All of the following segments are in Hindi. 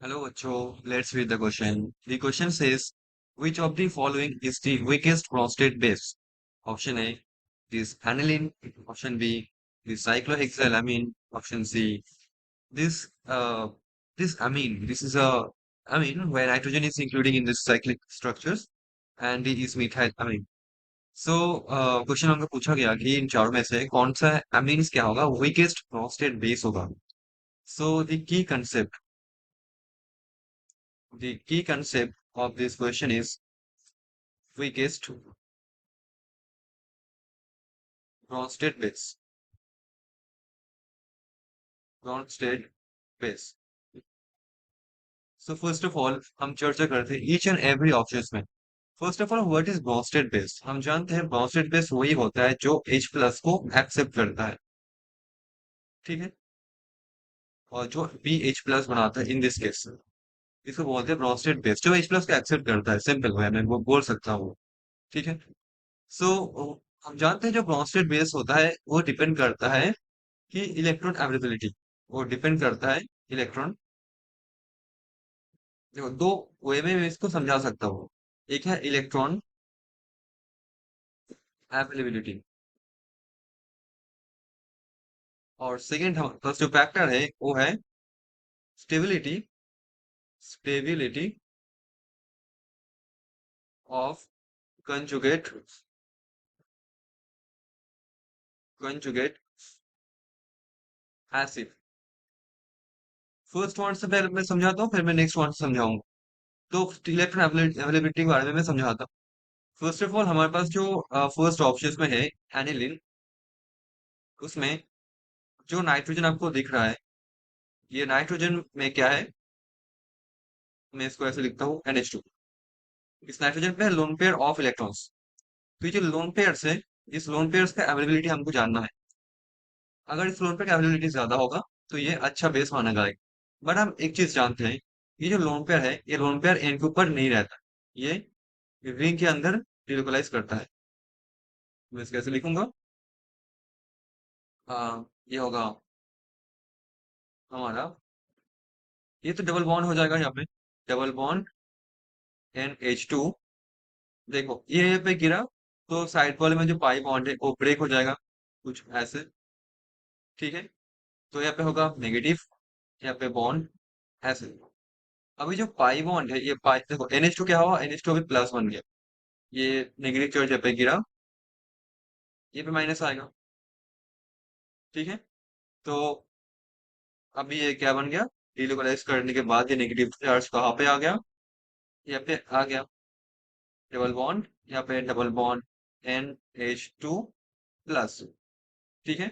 Hello, Acho. Let's read the question. The question says, which of the following is the weakest prostate base? Option A, this aniline. Option B, the cyclohexylamine. Option C, this this amine. This is a amine where nitrogen is included in the cyclic structures, and D is methyl amine. So question हमको पूछा गया कि इन चारों में से कौन सा amines क्या होगा weakest prostate base होगा. So the key concept of this question is weakest prostate base. Prostate base. So first of all हम चर्चा करते हैं each and every options में. First of all what is Bronsted base. हम जानते हैं ब्रोस्टेड बेस वही होता है जो H प्लस को एक्सेप्ट करता है. ठीक है. और जो बी H प्लस बनाता है इन दिस केस इसको बोलते हैं ब्रोस्टेड बेस जो H प्लस को एक्सेप्ट करता है. सिंपल वे में वो बोल सकता हूँ. ठीक है. सो हम जानते हैं जो ब्रोस्टेड बेस होता है वो डिपेंड करता है कि इलेक्ट्रॉन अवेलेबिलिटी. वो डिपेंड करता है इलेक्ट्रॉन. देखो दो वे में मैं इसको समझा सकता हूँ. एक है इलेक्ट्रॉन अवेलेबिलिटी और सेकेंड फर्स्ट जो फैक्टर है वो है stability. Stability of conjugate conjugate acid. First one से पहले मैं समझाता हूँ फिर मैं नेक्स्ट वन समझाऊंगा. तो इलेक्ट्रॉन अवेलेबिलिटी के बारे में मैं समझाता हूँ. फर्स्ट ऑफ ऑल हमारे पास जो फर्स्ट ऑप्शन में है एनिलिन. उसमें जो नाइट्रोजन आपको दिख रहा है ये नाइट्रोजन में क्या है. मैं इसको ऐसे लिखता हूँ NH2. इस नाइट्रोजन पे लोन पेयर ऑफ इलेक्ट्रॉन्स. तो ये जो लोन पेयर्स है इस लोन पेयर्स का अवेलेबिलिटी हमको जानना है. अगर इस लोन पेयर का अवेलेबिलिटी ज्यादा होगा तो ये अच्छा बेस माना जाएगा. बट हम एक चीज जानते हैं ये जो लोन पेयर है ये लोन पेयर एन के ऊपर नहीं रहता. ये रिंग के अंदर डिलोकलाइज करता है. मैं इसको कैसे लिखूंगा. ये होगा हमारा. ये तो डबल बॉन्ड हो जाएगा यहाँ पे. Double bond NH2. देखो ये पे गिरा तो साइड वाले में जो पाई बॉन्ड है वो ब्रेक हो जाएगा कुछ ऐसे. ठीक है. तो यहाँ पे होगा नेगेटिव. यहाँ पे बॉन्ड ऐसे. अभी जो पाई बॉन्ड है ये पाई देखो NH2 क्या हुआ. NH2 अभी प्लस बन गया. ये नेगेटिव चार्ज यहाँ पे गिरा. ये पे माइनस आएगा. ठीक है. तो अभी ये क्या बन गया. डिलोकलाइज करने के बाद ये नेगेटिव चार्ज कहाँ पे आ गया. यहाँ पे आ गया. Double bond. यहाँ पे डबल बॉन्ड NH2 प्लस. ठीक है.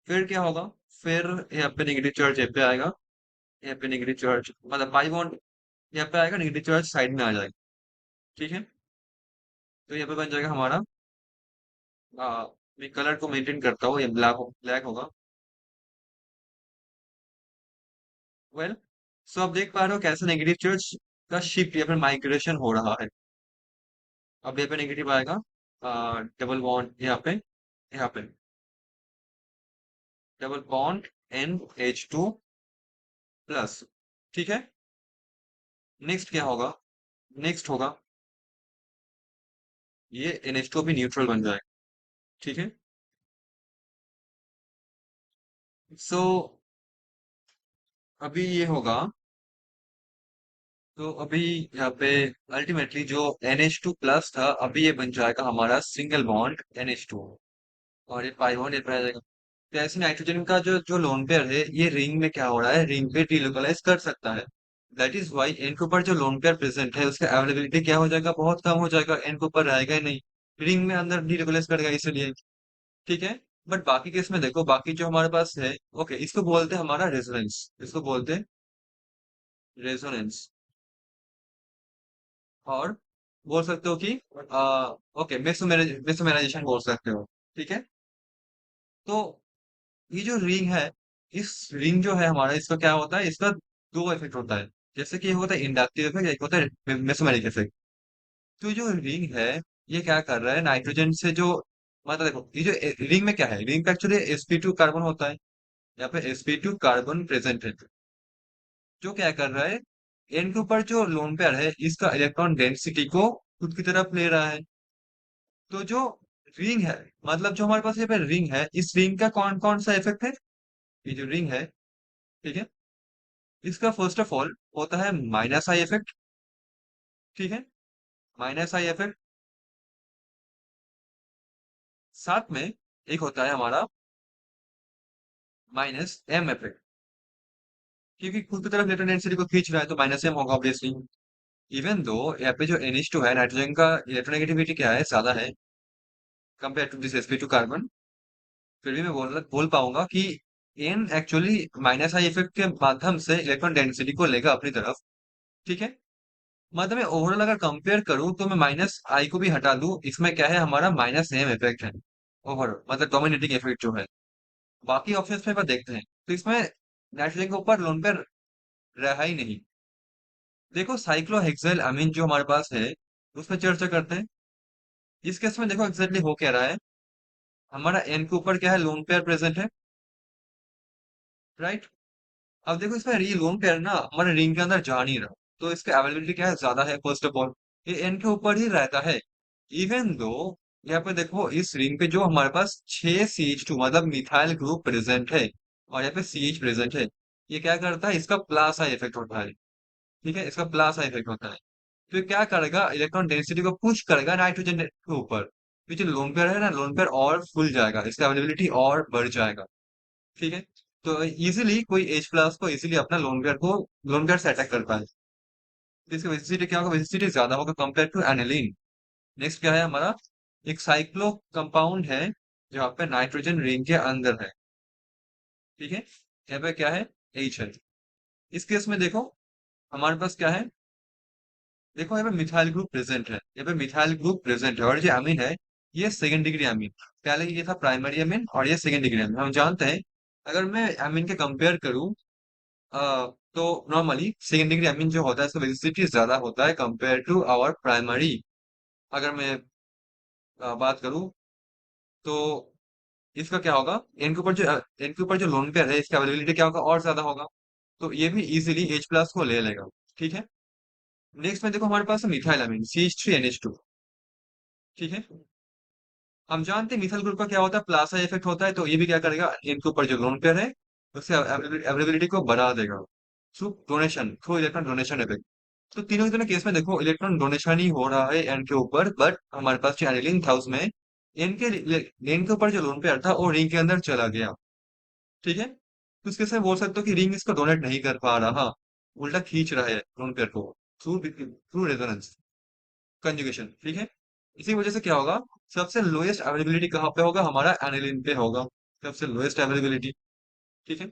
फिर क्या होगा. फिर यहाँ पे नेगेटिव चार्ज यहाँ पे आएगा. यहाँ पे नेगेटिव चार्ज मतलब पाई बॉन्ड यहाँ पे आएगा. नेगेटिव चार्ज साइड में आ जाएगा. ठीक है. तो यहाँ पे बन जाएगा हमारा. मैं कलर को मेंटेन करता हूँ ये ब्लैक होगा. वेल. सो आप देख पा रहे हो कैसे नेगेटिव चार्ज का शिफ्ट या फिर माइग्रेशन हो रहा है. अब यहाँ पे नेगेटिव आएगा. डबल बॉन्ड यहाँ पे डबल बॉन्ड NH2 प्लस. ठीक है. नेक्स्ट क्या होगा. नेक्स्ट होगा ये NH2 भी न्यूट्रल बन जाएगा. ठीक है. सो अभी ये होगा. तो अभी यहाँ पे अल्टीमेटली जो NH2 प्लस था अभी ये बन जाएगा हमारा सिंगल बॉन्ड NH2. और ये पाई बॉन्ड ये पे आ जाएगा. तो ऐसे नाइट्रोजन का जो जो लोन पेयर है ये रिंग में क्या हो रहा है रिंग पे डिलोकलाइज कर सकता है. दैट इज वाई एन के ऊपर जो लोन पेयर प्रेजेंट है उसका अवेलेबिलिटी क्या हो जाएगा बहुत कम हो जाएगा. एन के ऊपर रहेगा ही नहीं. रिंग में अंदर डिलोकलाइज करेगा इसलिए. ठीक है. बट बाकी केस में देखो बाकी जो हमारे पास है. ओके इसको बोलते हैं हमारा रेजोनेंस. इसको बोलते हैं रेजोनेंस. और बोल सकते हो कि ओके मेसोमेराइजेशन बोल सकते हो. ठीक है. तो ये जो रिंग है इस रिंग जो है हमारा इसका क्या होता है इसका दो इफेक्ट होता है. जैसे कि एक होता है इंडक्टिव इफेक्ट एक होता है मेसोमेरिक इफेक्ट. तो जो रिंग है ये क्या कर रहा है नाइट्रोजन से जो मतलब देखो ये जो रिंग में क्या है रिंग पे एक्चुअली sp2 कार्बन होता है. यहाँ पे sp2 कार्बन प्रेजेंट है. जो क्या कर रहा है, एन के ऊपर जो लोन पेयर है इसका इलेक्ट्रॉन डेंसिटी को खुद की तरफ ले रहा है। तो जो रिंग है, मतलब जो हमारे पास ये पे रिंग है, इस रिंग का कौन कौन सा इफेक्ट है? ये जो रिंग है, ठीक है, इसका फर्स्ट ऑफ ऑल होता है माइनस आई इफेक्ट। ठीक है, माइनस आई इफेक्ट। साथ में एक होता है हमारा माइनस एम इफेक्ट, क्योंकि खुद की तरफ इलेक्ट्रॉन डेंसिटी को खींच रहा है तो माइनस एम होगा ऑब्वियसली। इवन दो यहाँ पे जो NH2 है, नाइट्रोजन का इलेक्ट्रोनेगेटिविटी क्या है, ज्यादा है compare to this sp2 carbon. फिर भी मैं बोल पाऊंगा कि N actually minus I effect के माध्यम से इलेक्ट्रॉन डेंसिटी को लेगा अपनी तरफ। ठीक है, मतलब मैं ओवरऑल अगर कंपेयर करूं तो मैं माइनस आई को भी हटा दूं, इसमें क्या है, हमारा माइनस एम इफेक्ट है ओवरऑल, मतलब डोमिनेटिंग इफेक्ट जो है। बाकी ऑप्शंस में देखते हैं तो इसमें नाइट्रोजन के ऊपर लोन पेयर रहा ही नहीं। देखो साइक्लोहेक्सेल अमीन जो हमारे पास है उसमें चर्चा करते हैं। इस केस में देखो एग्जैक्टली हो क्या रहा है, हमारा एन के ऊपर क्या है, लोन पेयर प्रेजेंट है, राइट। अब देखो इसमें री लोन पेयर ना हमारे रिंग के अंदर जा नहीं रहा, तो इसका अवेलेबिलिटी क्या है, ज्यादा है फर्स्ट ऑफ ऑल। ये एन के ऊपर ही रहता है। इवन दो यहाँ पे देखो इस रिंग पे जो हमारे पास 6 CH2 मतलब मिथाइल ग्रुप प्रेजेंट है, और यहाँ पे CH प्रेजेंट है। ये क्या करता है, इसका प्लस आई इफेक्ट होता है। ठीक है, इसका प्लस आई इफेक्ट होता है। तो ये क्या करेगा, इलेक्ट्रॉन डेंसिटी को पुश करेगा नाइट्रोजन के ऊपर। तो जो लोन पेयर है ना, लोन पेयर और फुल जाएगा, इसका अवेलेबिलिटी और बढ़ जाएगा। ठीक है, तो इजीली कोई H+ को इजीली अपना लोन पेयर से अटैक करता है। तो इसका विजिसिटी क्या होगा, विजिसिटी ज्यादा होगा कंपेयर टू एनिलीन। नेक्स्ट क्या है हमारा, एक साइक्लो कंपाउंड है जहाँ पे नाइट्रोजन रिंग के अंदर है। ठीक है, यहाँ पे क्या है, H है। इस केस में देखो हमारे पास क्या है, देखो यहाँ पे मिथाइल ग्रुप प्रेजेंट है, यहाँ पे मिथाइल ग्रुप प्रेजेंट है, और जो अमीन है ये सेकंड डिग्री अमीन। पहले ये था प्राइमरी अमीन और ये सेकंड डिग्री अमीन, हम जानते हैं। अगर मैं अमीन के कंपेयर करूं, तो नॉर्मली सेकंड डिग्री अमीन जो होता है इसका विजिसिटी ज्यादा होता है कंपेयर टू आवर प्राइमरी। अगर मैं बात करूं तो इसका क्या होगा, इनके ऊपर जो लोन पेयर है इसका अवेलेबिलिटी क्या होगा, और ज्यादा होगा। तो ये भी इजीली H+ को ले लेगा। ठीक है, नेक्स्ट में देखो हमारे पास है मिथाइल अमीन CH3NH2। ठीक है, हम जानते हैं मिथाइल ग्रुप का क्या होता है, प्लासा इफेक्ट होता है, तो ये भी क्या करेगा, इनके ऊपर जो लोन पेयर है उससे अवेलेबिलिटी को बढ़ा देगा थ्रू इलेक्ट्रॉन डोनेशन इफेक्ट। तो तीनों के तीनों केस में देखो इलेक्ट्रॉन डोनेशन ही हो रहा है एन के ऊपर, बट हमारे पास जो एनिलीन था उसमें एन के ऊपर जो लोन पेयर था वो रिंग के अंदर चला गया। ठीक है, तो इसके से बोल सकते हो कि रिंग इसको डोनेट नहीं कर पा रहा, उल्टा खींच रहा है लोन पेयर को थ्रू थ्रू रेजोनेंस कंजुगेशन। ठीक है, इसी वजह से क्या होगा, सबसे लोएस्ट अवेलेबिलिटी कहाँ पे होगा, हमारा एनिलीन पे होगा, सबसे लोएस्ट अवेलेबिलिटी। ठीक है,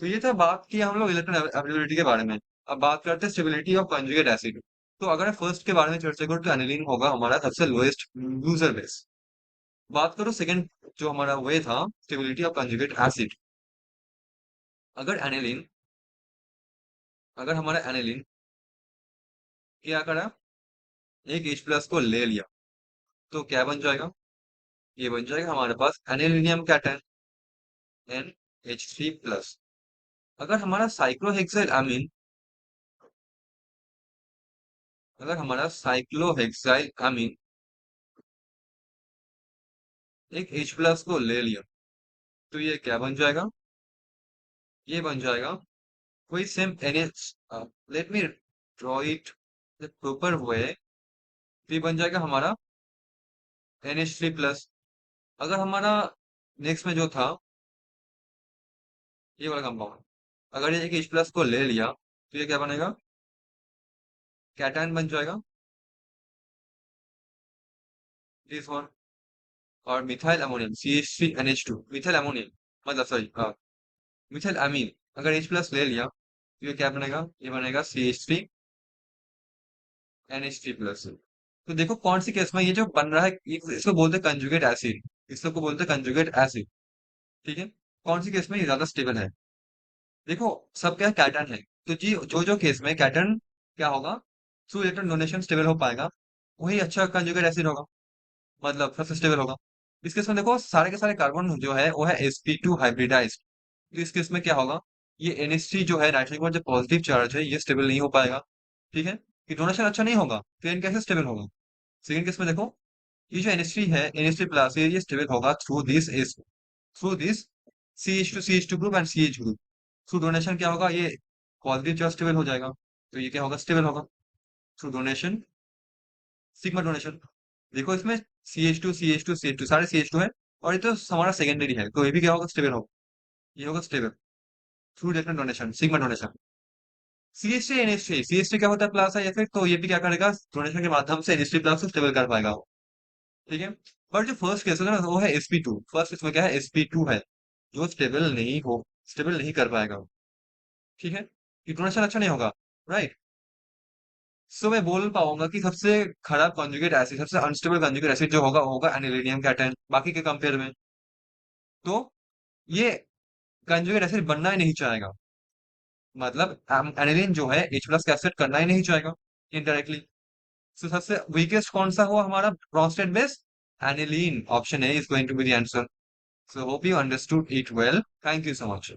तो ये था बात की हम लोग इलेक्ट्रॉन अवेलेबिलिटी के बारे में। अब बात करते हैं स्टेबिलिटी ऑफ कंजुगेट एसिड। तो अगर फर्स्ट के बारे में चर्चा करूँ तो एनिलीन होगा हमारा सबसे लोएस्ट यूजर बेस। बात करो सेकंड जो हमारा वे था, स्टेबिलिटी ऑफ कंजुगेट एसिड। अगर एनिलीन अगर हमारा एनिलीन क्या करा, एक H+ को ले लिया, तो क्या बन जाएगा, ये बन जाएगा हमारे पास एनिलीनियम कैटन NH3+। अगर हमारा साइक्लोहेक्साइल अमीन अगर हमारा साइक्लोहेक्साइल अमीन एक H+ को ले लिया, तो ये क्या बन जाएगा, ये बन जाएगा कोई same NH, let me draw it the proper way. तो ये बन जाएगा हमारा NH3+। अगर हमारा नेक्स्ट में जो था ये वाला कंपाउंड, अगर ये एक H+ को ले लिया तो ये क्या बनेगा, कैटायन बन जाएगा, दिस वन। और methyl ammonium CH3NH2, methyl ammonium, मतलब सॉरी, मिथाइल अमीन अगर H+ ले लिया तो ये क्या बनेगा, ये बनेगा CH3NH3+। तो देखो कौन सी केस में ये जो बन रहा है, इसको बोलते हैं कंजुगेट एसिड, इसको बोलते हैं कंजुगेट एसिड। ठीक है, कौन सी केस में ये ज्यादा स्टेबल है, देखो सब क्या कैटन है, तो जी जो जो केस में कैटन क्या होगा, थ्रू इलेक्ट्रॉन डोनेशन स्टेबल हो पाएगा, वही अच्छा कंजुगेट एसिड होगा, मतलब सबसे स्टेबल होगा। इस केस में देखो सारे के सारे कार्बन जो है वो है sp2 हाइब्रिडाइज्ड। तो इस केस में क्या होगा, ये NH3 जो है, नाइट्रोजन के बाद जो पॉजिटिव चार्ज है, ये स्टेबल नहीं हो पाएगा। ठीक है, ये डोनेशन अच्छा नहीं होगा, तो एन कैसे स्टेबल होगा? सेकंड केस में देखो, ये जो NH3 है, NH3 प्लस, ये स्टेबल होगा through this CH2 group and CH group. Through donation क्या होगा, ये पॉजिटिव चार्ज स्टेबल हो जाएगा, तो ये क्या होगा, स्टेबल होगा थ्रू डोनेशन, सिग्मा डोनेशन। देखो इसमें CH2 सारे CH2 है, और ये तो हमारा सेकेंडरी है, तो ये भी क्या होगा, स्टेबल होगा, ये होगा stable through different donation, sigma donation. CH3 क्या होता है, प्लस है, या फिर तो ये भी क्या करेगा, डोनेशन के माध्यम से NH3 प्लस को स्टेबल कर पाएगा वो। ठीक है, बट जो फर्स्ट केस है ना, वो है sp2। फर्स्ट इसमें क्या है, sp2 है, जो स्टेबल नहीं कर पाएगा वो। ठीक है, ये डोनेशन अच्छा नहीं होगा, राइट। सो मैं बोल पाऊंगा कि सबसे खराब कॉन्जुगेट एसिड, सबसे अनस्टेबल कॉन्जुगेट एसिड जो होगा, वो होगा एनिलीनियम कैटायन, बाकी के कंपेयर में। तो ये कंजुगेट एसिड बनना ही नहीं चाहेगा, मतलब एनिलीन जो है H प्लस का एक्सेप्ट करना ही नहीं चाहेगा इनडायरेक्टली। सो सबसे वीकेस्ट कौन सा हुआ हमारा prostate base, aniline. Option A is going to be the answer. So hope you understood it well, thank you so much.